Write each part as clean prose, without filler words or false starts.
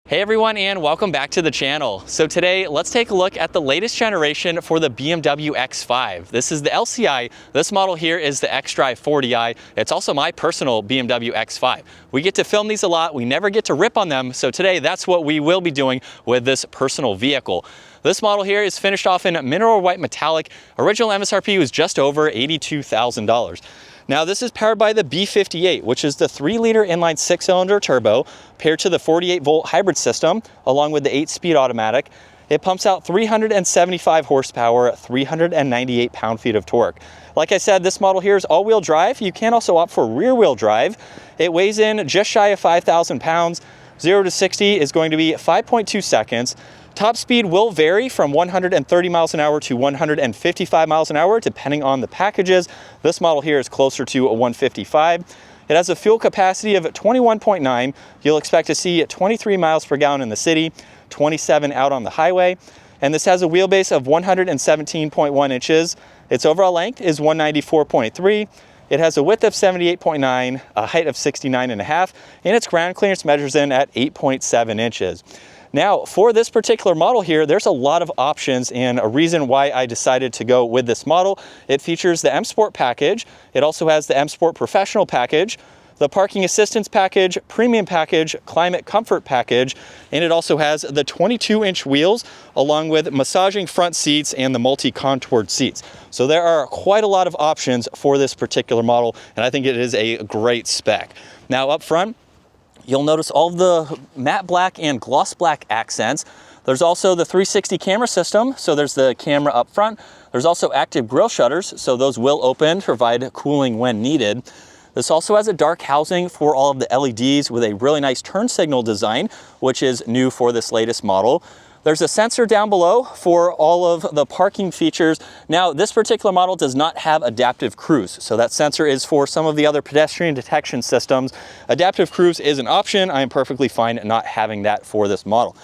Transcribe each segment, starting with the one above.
Hey everyone, and welcome back to the channel. So today, let's take a look at the latest generation for the BMW X5. This is the LCI. This model here is the xDrive 40i. It's also my personal BMW X5. We get to film these a lot. We never get to rip on them. So today, that's what we will be doing with this personal vehicle. This model here is finished off in mineral white metallic. Original MSRP was just over $82,000. Now this is powered by the B58, which is the 3-liter inline 6-cylinder turbo paired to the 48-volt hybrid system along with the 8-speed automatic. It pumps out 375 horsepower, 398 pound-feet of torque. Like I said, this model here is all-wheel drive. You can also opt for rear-wheel drive. It weighs in just shy of 5,000 pounds. 0 to 60 is going to be 5.2 seconds. Top speed will vary from 130 miles an hour to 155 miles an hour, depending on the packages. This model here is closer to a 155. It has a fuel capacity of 21.9. You'll expect to see 23 miles per gallon in the city, 27 out on the highway. And this has a wheelbase of 117.1 inches. Its overall length is 194.3. It has a width of 78.9, a height of 69.5, and its ground clearance measures in at 8.7 inches. Now, for this particular model here, there's a lot of options and a reason why I decided to go with this model. It features the M Sport package. It also has the M Sport Professional package, the Parking Assistance package, Premium package, Climate Comfort package, and it also has the 22-inch wheels along with massaging front seats and the multi-contoured seats. So there are quite a lot of options for this particular model, and I think it is a great spec. Now up front, you'll notice all the matte black and gloss black accents. There's also the 360 camera system, so there's the camera up front. There's also active grille shutters, so those will open, provide cooling when needed. This also has a dark housing for all of the LEDs with a really nice turn signal design, which is new for this latest model. There's a sensor down below for all of the parking features. Now, this particular model does not have adaptive cruise, so that sensor is for some of the other pedestrian detection systems. Adaptive cruise is an option. I am perfectly fine not having that for this model.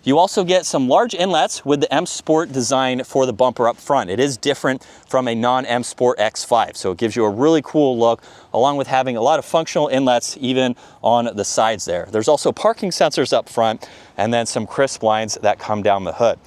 You also get some large inlets with the M Sport design for the bumper up front. It is different from a non-M Sport X5, so it gives you a really cool look, along with having a lot of functional inlets even on the sides there. There's also parking sensors up front, and then some crisp lines that come down the hood.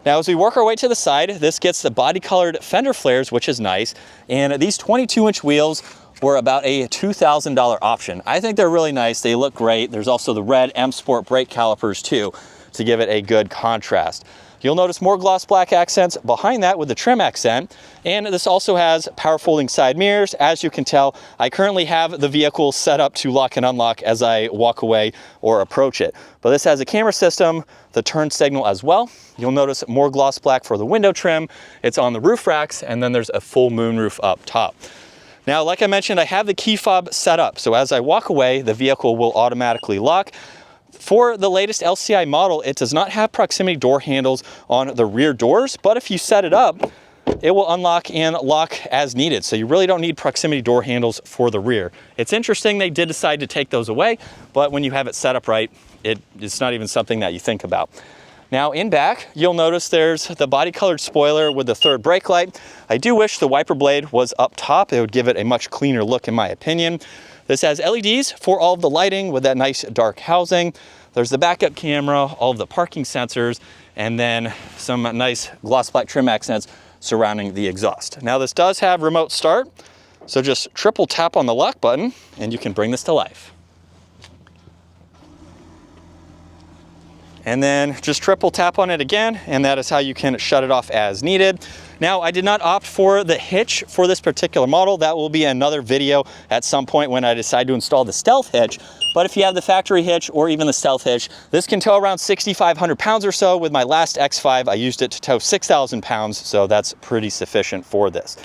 Now, as we work our way to the side, this gets the body-colored fender flares, which is nice, and these 22-inch wheels were about a $2,000 option. I think they're really nice. They look great. There's also the red M Sport brake calipers too, to give it a good contrast. You'll notice more gloss black accents behind that with the trim accent, and this also has power folding side mirrors. As you can tell, I currently have the vehicle set up to lock and unlock as I walk away or approach it. But this has a camera system, the turn signal as well. You'll notice more gloss black for the window trim. It's on the roof racks, and then there's a full moonroof up top. Now, like I mentioned, I have the key fob set up, so as I walk away, the vehicle will automatically lock. For the latest LCI model, it does not have proximity door handles on the rear doors, but if you set it up, it will unlock and lock as needed. So you really don't need proximity door handles for the rear. It's interesting they did decide to take those away, but when you have it set up right, it's not even something that you think about. Now in back, you'll notice there's the body colored spoiler with the third brake light. I do wish the wiper blade was up top. It would give it a much cleaner look in my opinion. This has LEDs for all of the lighting with that nice dark housing. There's the backup camera, all of the parking sensors, and then some nice gloss black trim accents surrounding the exhaust. Now this does have remote start, so just triple tap on the lock button and you can bring this to life. And then just triple tap on it again, and that is how you can shut it off as needed. Now, I did not opt for the hitch for this particular model. That will be another video at some point when I decide to install the stealth hitch. But if you have the factory hitch or even the stealth hitch, this can tow around 6,500 pounds or so. With my last X5, I used it to tow 6,000 pounds, so that's pretty sufficient for this.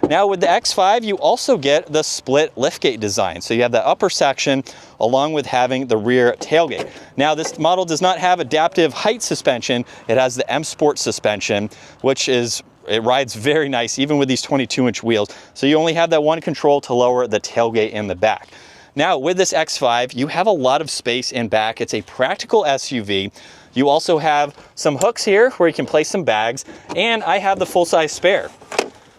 Now with the X5, you also get the split liftgate design. So you have the upper section along with having the rear tailgate. Now this model does not have adaptive height suspension. It has the M Sport suspension, which it rides very nice even with these 22-inch wheels. So you only have that one control to lower the tailgate in the back. Now with this X5, you have a lot of space in back. It's a practical SUV. You also have some hooks here where you can place some bags, and I have the full-size spare.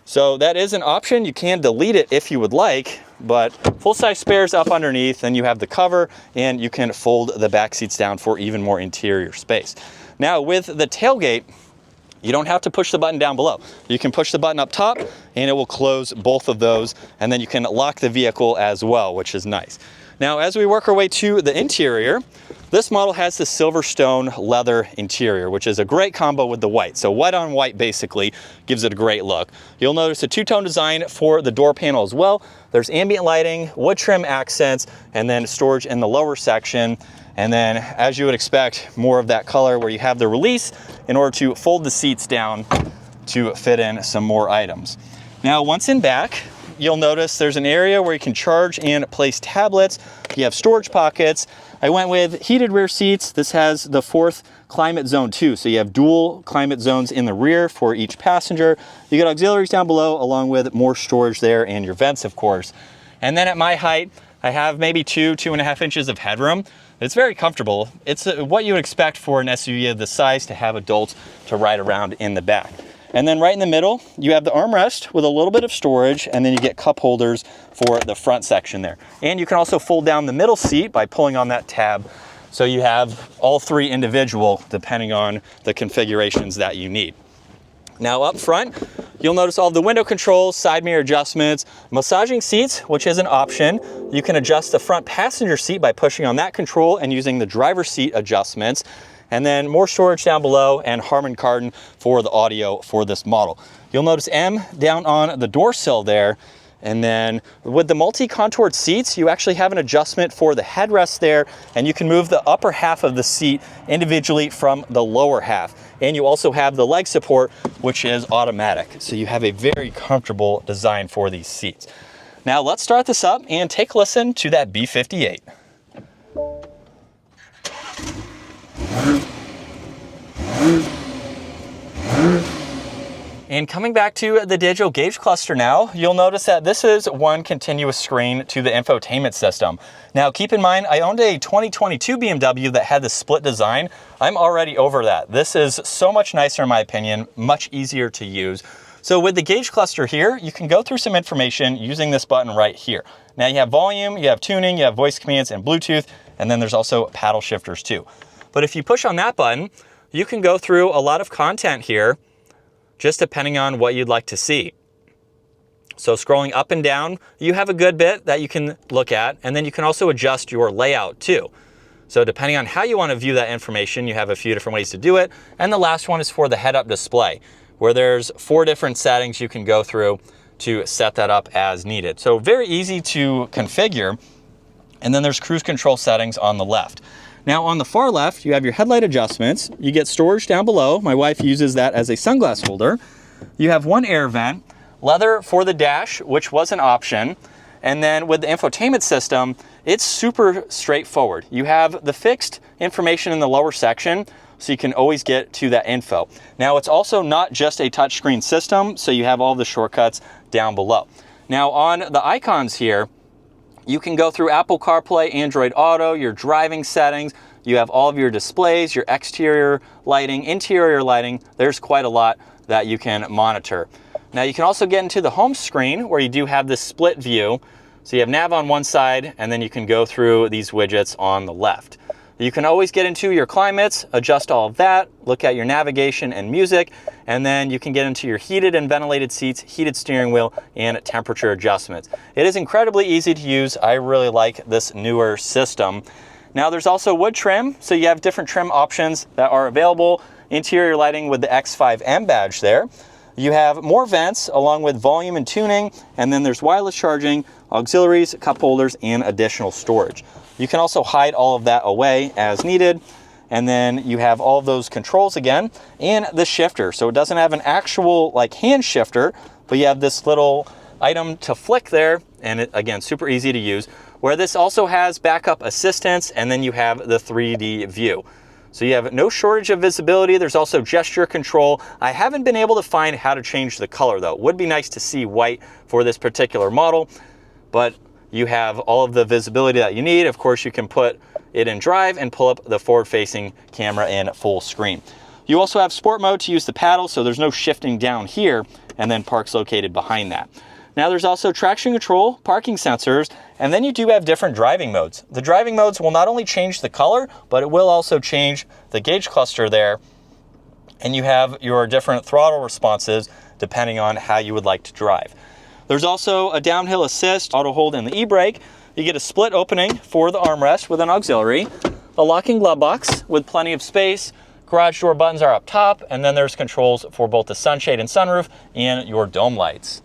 So that is an option. You can delete it if you would like, but full-size spares up underneath. Then you have the cover, and you can fold the back seats down for even more interior space. Now with the tailgate, you don't have to push the button down below. You can push the button up top and it will close both of those, and then you can lock the vehicle as well, which is nice. Now, as we work our way to the interior, this model has the silverstone leather interior, which is a great combo with the white. So white on white basically gives it a great look. You'll notice a two-tone design for the door panel as well. There's ambient lighting, wood trim accents, and then storage in the lower section. And then, as you would expect, more of that color where you have the release in order to fold the seats down to fit in some more items. Now, once in back, you'll notice there's an area where you can charge and place tablets. You have storage pockets. I went with heated rear seats. This has the 4th climate zone too. So you have dual climate zones in the rear for each passenger. You got auxiliaries down below, along with more storage there and your vents, of course. And then at my height, I have maybe 2.5 inches of headroom. It's very comfortable. It's what you would expect for an SUV of this size, to have adults to ride around in the back. And then right in the middle, you have the armrest with a little bit of storage, and then you get cup holders for the front section there. And you can also fold down the middle seat by pulling on that tab. So you have all 3 individual, depending on the configurations that you need. Now up front, you'll notice all the window controls, side mirror adjustments, massaging seats, which is an option. You can adjust the front passenger seat by pushing on that control and using the driver's seat adjustments. And then more storage down below, and Harman Kardon for the audio for this model. You'll notice M down on the door sill there. And then with the multi-contoured seats, you actually have an adjustment for the headrest there, and you can move the upper half of the seat individually from the lower half. And you also have the leg support, which is automatic. So you have a very comfortable design for these seats. Now let's start this up and take a listen to that B58. And coming back to the digital gauge cluster now, you'll notice that this is one continuous screen to the infotainment system. Now keep in mind, I owned a 2022 BMW that had the split design. I'm already over that. This is so much nicer in my opinion, much easier to use. So with the gauge cluster here, you can go through some information using this button right here. Now you have volume, you have tuning, you have voice commands and Bluetooth, and then there's also paddle shifters too. But if you push on that button, you can go through a lot of content here, just depending on what you'd like to see. So scrolling up and down, you have a good bit that you can look at, and then you can also adjust your layout too. So depending on how you want to view that information, you have a few different ways to do it. And the last one is for the head-up display, where there's 4 different settings you can go through to set that up as needed. So very easy to configure. And then there's cruise control settings on the left. Now on the far left, you have your headlight adjustments. You get storage down below. My wife uses that as a sunglass holder. You have 1 air vent, leather for the dash, which was an option. And then with the infotainment system, it's super straightforward. You have the fixed information in the lower section, so you can always get to that info. Now it's also not just a touchscreen system, so you have all the shortcuts down below. Now on the icons here, you can go through Apple CarPlay, Android Auto, your driving settings. You have all of your displays, your exterior lighting, interior lighting. There's quite a lot that you can monitor. Now you can also get into the home screen where you do have this split view. So you have nav on one side, and then you can go through these widgets on the left. You can always get into your climates, adjust all of that, look at your navigation and music, and then you can get into your heated and ventilated seats, heated steering wheel, and temperature adjustments. It is incredibly easy to use. I really like this newer system. Now there's also wood trim, so you have different trim options that are available. Interior lighting with the X5M badge there. You have more vents along with volume and tuning, and then there's wireless charging, auxiliaries, cup holders, and additional storage. You can also hide all of that away as needed. And then you have all of those controls again, and the shifter. So it doesn't have an actual like hand shifter, but you have this little item to flick there, and it, again, super easy to use, where this also has backup assistance, and then you have the 3D view. So you have no shortage of visibility. There's also gesture control. I haven't been able to find how to change the color though. It would be nice to see white for this particular model, but you have all of the visibility that you need. Of course, you can put it in drive and pull up the forward-facing camera in full screen. You also have sport mode to use the paddle, so there's no shifting down here, and then park's located behind that. Now there's also traction control, parking sensors, and then you do have different driving modes. The driving modes will not only change the color, but it will also change the gauge cluster there. And you have your different throttle responses depending on how you would like to drive. There's also a downhill assist, auto hold, and the e-brake. You get a split opening for the armrest with an auxiliary, a locking glove box with plenty of space. Garage door buttons are up top, and then there's controls for both the sunshade and sunroof and your dome lights.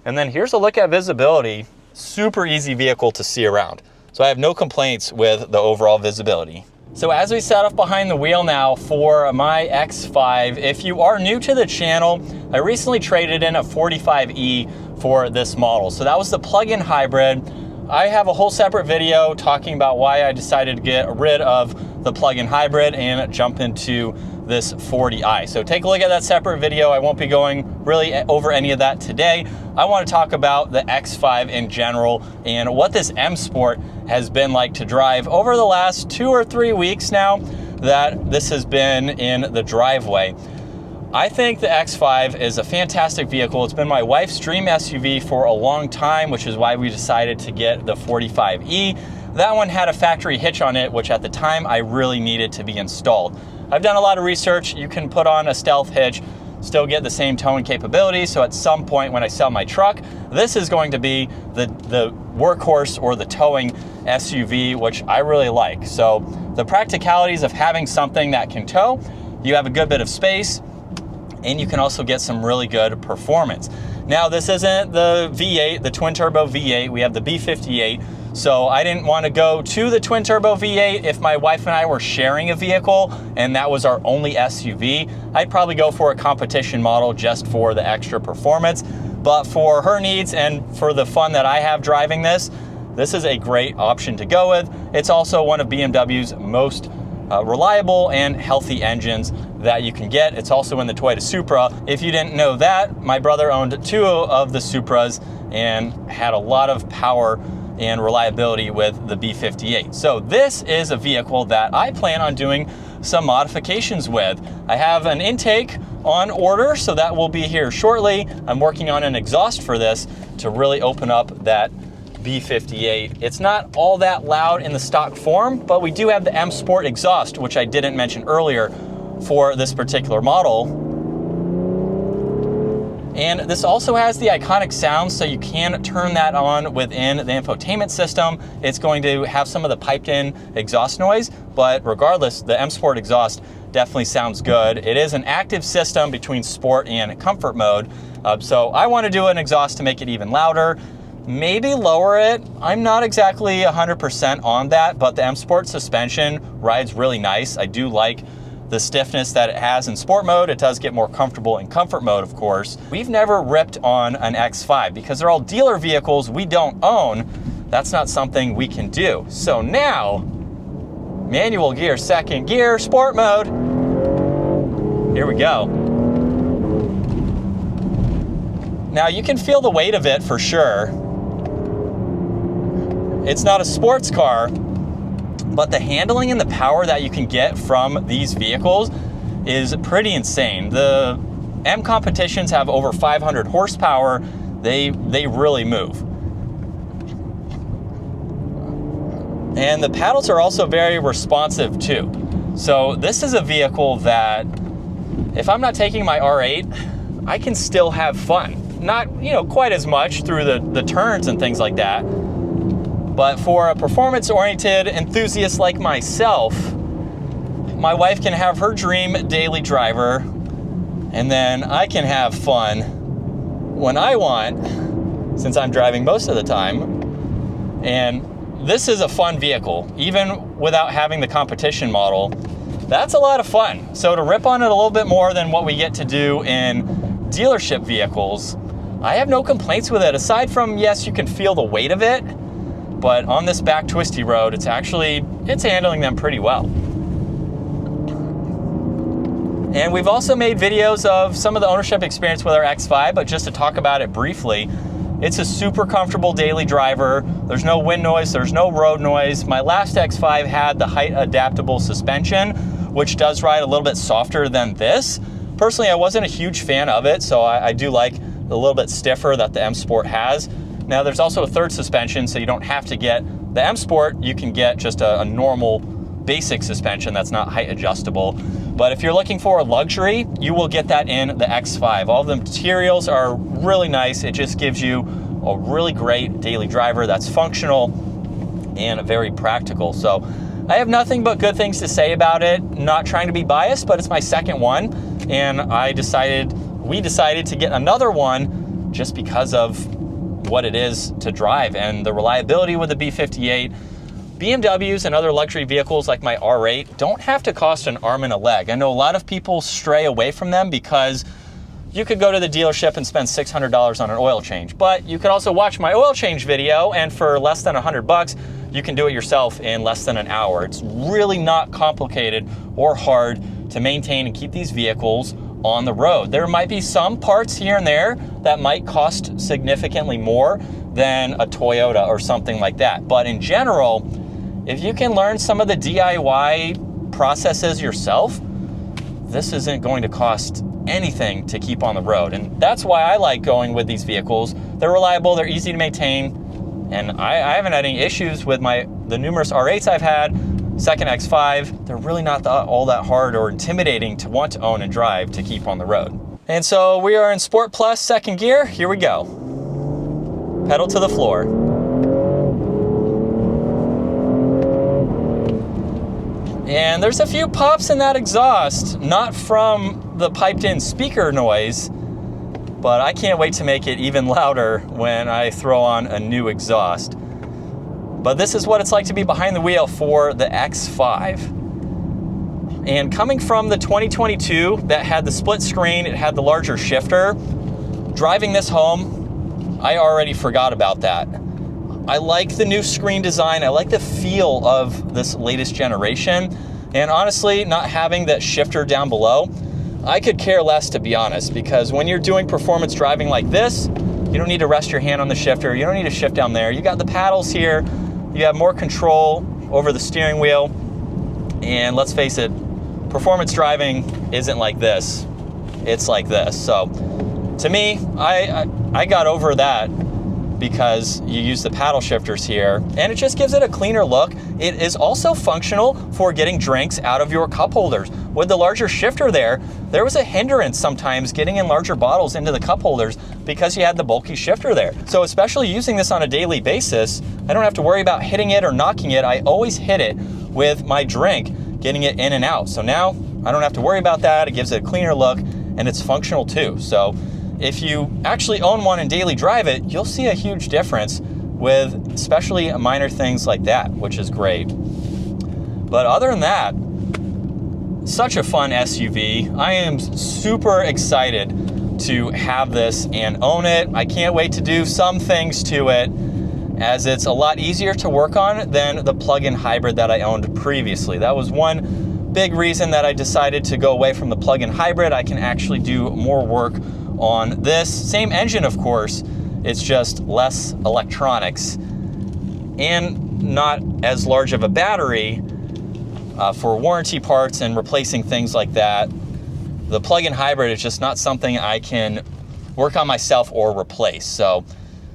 And then here's a look at visibility. Super easy vehicle to see around. So I have no complaints with the overall visibility. So as we set up behind the wheel now for my X5, if you are new to the channel, I recently traded in a 45E for this model. So that was the plug-in hybrid. I have a whole separate video talking about why I decided to get rid of the plug-in hybrid and jump into this 40i. So take a look at that separate video. I won't be going really over any of that today. I want to talk about the X5 in general and what this M Sport has been like to drive over the last 2 or 3 weeks now that this has been in the driveway. I think the X5 is a fantastic vehicle. It's been my wife's dream SUV for a long time, which is why we decided to get the 45E. That one had a factory hitch on it, which at the time I really needed to be installed. I've done a lot of research. You can put on a stealth hitch, still get the same towing capability. So at some point when I sell my truck, this is going to be the workhorse or the towing SUV, which I really like. So the practicalities of having something that can tow, you have a good bit of space, and you can also get some really good performance. Now this isn't the V8, the twin turbo V8, we have the B58. So I didn't want to go to the twin turbo V8 if my wife and I were sharing a vehicle and that was our only SUV. I'd probably go for a competition model just for the extra performance. But for her needs and for the fun that I have driving this is a great option to go with. It's also one of BMW's most reliable and healthy engines that you can get. It's also in the Toyota Supra. If you didn't know that, my brother owned 2 of the Supras and had a lot of power and reliability with the B58. So this is a vehicle that I plan on doing some modifications with. I have an intake on order, so that will be here shortly. I'm working on an exhaust for this to really open up that B58. It's not all that loud in the stock form, but we do have the M Sport exhaust, which I didn't mention earlier, for this particular model. And this also has the iconic sound, so you can turn that on within the infotainment system. It's going to have some of the piped in exhaust noise, but regardless, the M Sport exhaust definitely sounds good. It is an active system between sport and comfort mode. So I want to do an exhaust to make it even louder, maybe lower it. I'm not exactly 100% on that, but the M Sport suspension rides really nice. I do like the stiffness that it has in sport mode. It does get more comfortable in comfort mode, of course. We've never ripped on an X5 because they're all dealer vehicles we don't own. That's not something we can do. So now, manual gear, second gear, sport mode. Here we go. Now you can feel the weight of it for sure. It's not a sports car, but the handling and the power that you can get from these vehicles is pretty insane. The M competitions have over 500 horsepower. They really move. And the paddles are also very responsive too. So this is a vehicle that if I'm not taking my R8, I can still have fun. Not, quite as much through the turns and things like that. But for a performance-oriented enthusiast like myself, my wife can have her dream daily driver, and then I can have fun when I want, since I'm driving most of the time. And this is a fun vehicle, even without having the competition model. That's a lot of fun. So to rip on it a little bit more than what we get to do in dealership vehicles, I have no complaints with it. Aside from, yes, you can feel the weight of it, but on this back twisty road, it's handling them pretty well. And we've also made videos of some of the ownership experience with our X5, but just to talk about it briefly, it's a super comfortable daily driver. There's no wind noise, there's no road noise. My last X5 had the height adaptable suspension, which does ride a little bit softer than this. Personally, I wasn't a huge fan of it, so I do like a little bit stiffer that the M Sport has. Now there's also a third suspension, so you don't have to get the M Sport. You can get just a normal basic suspension that's not height adjustable. But if you're looking for a luxury, you will get that in the X5. All the materials are really nice. It just gives you a really great daily driver that's functional and very practical. So I have nothing but good things to say about it. Not trying to be biased, but it's my second one, and we decided to get another one just because of what it is to drive and the reliability with the B58. BMWs and other luxury vehicles like my R8 don't have to cost an arm and a leg. I know a lot of people stray away from them because you could go to the dealership and spend $600 on an oil change, but you could also watch my oil change video, and for less than $100, you can do it yourself in less than an hour. It's really not complicated or hard to maintain and keep these vehicles on the road. There might be some parts here and there that might cost significantly more than a Toyota or something like that. But in general, if you can learn some of the DIY processes yourself, this isn't going to cost anything to keep on the road. And that's why I like going with these vehicles. They're reliable, they're easy to maintain, and I haven't had any issues with the numerous R8s I've had. Second X5, they're really not all that hard or intimidating to want to own and drive to keep on the road. And so we are in Sport Plus second gear. Here we go. Pedal to the floor. And there's a few pops in that exhaust, not from the piped in speaker noise, but I can't wait to make it even louder when I throw on a new exhaust. But this is what it's like to be behind the wheel for the X5. And coming from the 2022 that had the split screen, it had the larger shifter, driving this home, I already forgot about that. I like the new screen design. I like the feel of this latest generation. And honestly, not having that shifter down below, I could care less, to be honest, because when you're doing performance driving like this, you don't need to rest your hand on the shifter. You don't need to shift down there. You got the paddles here. You have more control over the steering wheel. And let's face it, performance driving isn't like this. It's like this. So to me, I got over that because you use the paddle shifters here, and it just gives it a cleaner look. It is also functional for getting drinks out of your cup holders. With the larger shifter there was a hindrance sometimes getting in larger bottles into the cup holders because you had the bulky shifter there. So especially using this on a daily basis, I don't have to worry about hitting it or knocking it. I always hit it with my drink, getting it in and out. So now I don't have to worry about that. It gives it a cleaner look, and it's functional too. So if you actually own one and daily drive it, you'll see a huge difference with especially minor things like that, which is great. But other than that, such a fun SUV. I am super excited to have this and own it. I can't wait to do some things to it, as it's a lot easier to work on than the plug-in hybrid that I owned previously. That was one big reason that I decided to go away from the plug-in hybrid. I can actually do more work on this. Same engine, of course, it's just less electronics and not as large of a battery for warranty parts and replacing things like that. The plug-in hybrid is just not something I can work on myself or replace. So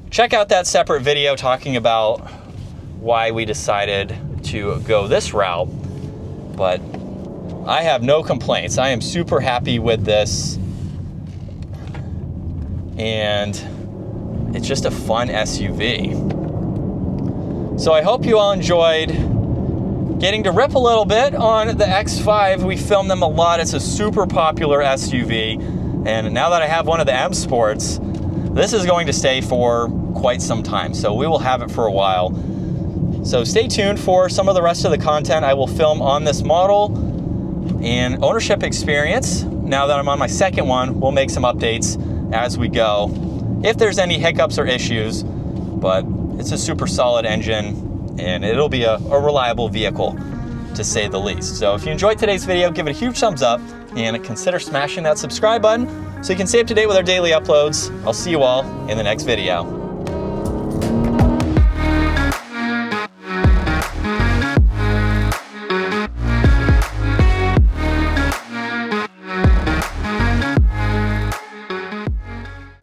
check out that separate video talking about why we decided to go this route. But I have no complaints. I am super happy with this. And it's just a fun SUV. So I hope you all enjoyed getting to rip a little bit on the X5. We filmed them a lot. It's a super popular SUV. And now that I have one of the M Sports, this is going to stay for quite some time. So we will have it for a while. So stay tuned for some of the rest of the content I will film on this model and ownership experience. Now that I'm on my second one, we'll make some updates as we go, if there's any hiccups or issues, but it's a super solid engine and it'll be a reliable vehicle, to say the least. So if you enjoyed today's video, give it a huge thumbs up and consider smashing that subscribe button so you can stay up to date with our daily uploads. I'll see you all in the next video.